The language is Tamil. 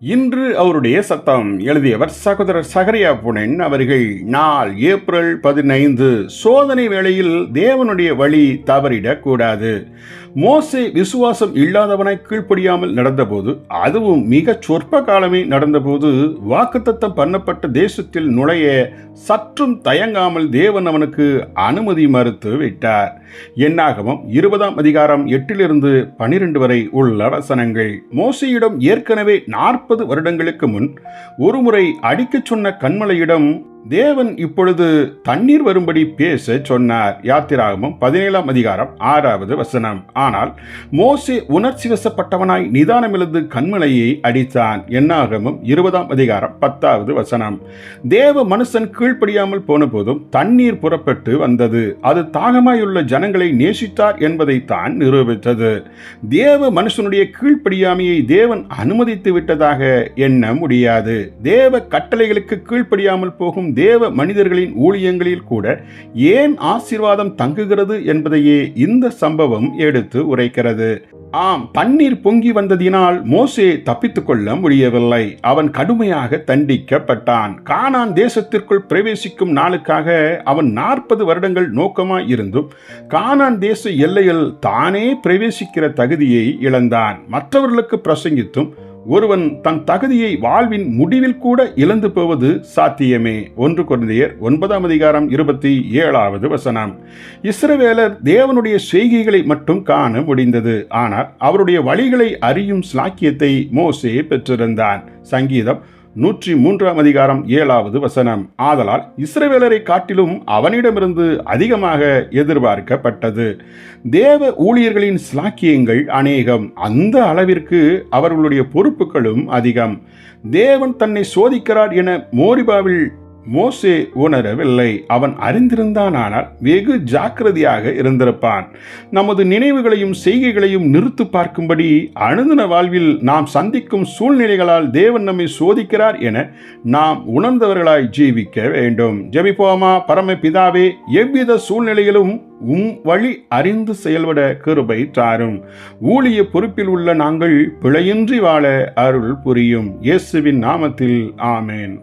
இன்று அவருடைய சத்தம் எழுதியவர் சகோதரர் சகரியா புனன் அவர்கள். நாள் ஏப்ரல் 15. சோதனை வேளையில் தேவனுடைய வழி தவறிடக் கூடாது. மோசே விசுவாசம் இல்லாதவனாய் கீழ்ப்படியாமல் நடந்தபோது, அதுவும் மிக சொற்ப காலமே நடந்தபோது, வாக்குத்தத்தம் பண்ணப்பட்ட தேசத்தில் நுழைய சற்றும் தயங்காமல் தேவன் அவனுக்கு அனுமதி மறுத்து விட்டார். என்னாகமம் 20:8-12 வரை உள்ள வசனங்கள். மோசேயிடம் ஏற்கனவே 40 வருடங்களுக்கு முன் ஒருமுறை அடிக்கச் சொன்ன கன்மலையிடம் தேவன் இப்பொழுது தண்ணீர் வரும்படி பேச சொன்னார். யாத்திராகமம் 17:6 வசனம். ஆனால் மோசே உணர்ச்சி வசப்பட்டவனாய் நிதானமிழந்து கன்மலையை அடித்தான். என்னாகமம் 20:10 வசனம். தேவ மனுஷன் கீழ்ப்படியாமல் போன போதும் தண்ணீர் புறப்பட்டு வந்தது. அது தாகமாயுள்ள ஜனங்களை நேசித்தார் என்பதைத்தான் நிரூபித்தது. தேவ மனுஷனுடைய கீழ்ப்படியாமையை தேவன் அனுமதித்து விட்டதாக எண்ண முடியாது. தேவ கட்டளைகளுக்கு கீழ்ப்படியாமல் போகும் தேவ மனிதர்களின் ஊழியங்களில் கூட ஏன் ஆசீர்வாதம் தங்குகிறது என்பதையே இந்த சம்பவம் எடுத்து உரைக்கிறது. ஆம், தண்ணீர் பொங்கி வந்ததினால் மோசே தப்பித்துக் கொள்ள முடியவில்லை. அவன் கடுமையாக தண்டிக்கப்பட்டான். கானான் தேசத்திற்குள் பிரவேசிக்கும் நாளுக்காக அவன் 40 வருடங்கள் நோக்கமாய் இருந்தும் கானான் தேச எல்லையில் தானே பிரவேசிக்கிற தகுதியை இழந்தான். மற்றவர்களுக்கு பிரசங்கித்தும் ஒருவன் தன் தகுதியை வாழ்வின் முடிவில் கூட இழந்து போவது சாத்தியமே. 1 கொரிந்தியர் 9:27 வசனம். இஸ்ரவேலர் தேவனுடைய செய்கைகளை மட்டும் காண முடிந்தது. ஆனால் அவருடைய வழிகளை அறியும் ஸ்லாக்கியத்தை மோசே பெற்றிருந்தான். சங்கீதம் 103:7 வசனம். ஆதலால் இஸ்ரவேலரை காட்டிலும் அவனிடமிருந்து அதிகமாக எதிர்பார்க்கப்பட்டது. தேவ ஊழியர்களின் ஸ்லாக்கியங்கள் அநேகம். அந்த அளவிற்கு அவர்களுடைய பொறுப்புகளும் அதிகம். தேவன் தன்னை சோதிக்கிறார் என மோரிபாவில் மோசே உணரவில்லை. அவன் அறிந்திருந்தானால் வெகு ஜாக்கிரதையாக இருந்திருப்பான். நமது நினைவுகளையும் செய்கைகளையும் நிறுத்து பார்க்கும்படி அனுதின வாழ்வில் நாம் சந்திக்கும் சூழ்நிலைகளால் தேவன் நம்மை சோதிக்கிறார் என நாம் உணர்ந்தவர்களாய் ஜீவிக்க வேண்டும். ஜெபிப்போமா. பரம பிதாவே, எவ்வித சூழ்நிலையிலும் வழி அறிந்து செயல்பட கிருபை தாரும். ஊழிய பொறுப்பில் உள்ள நாங்கள் பிழையின்றி வாழ அருள் புரியும். இயேசுவின் நாமத்தில் ஆமேன்.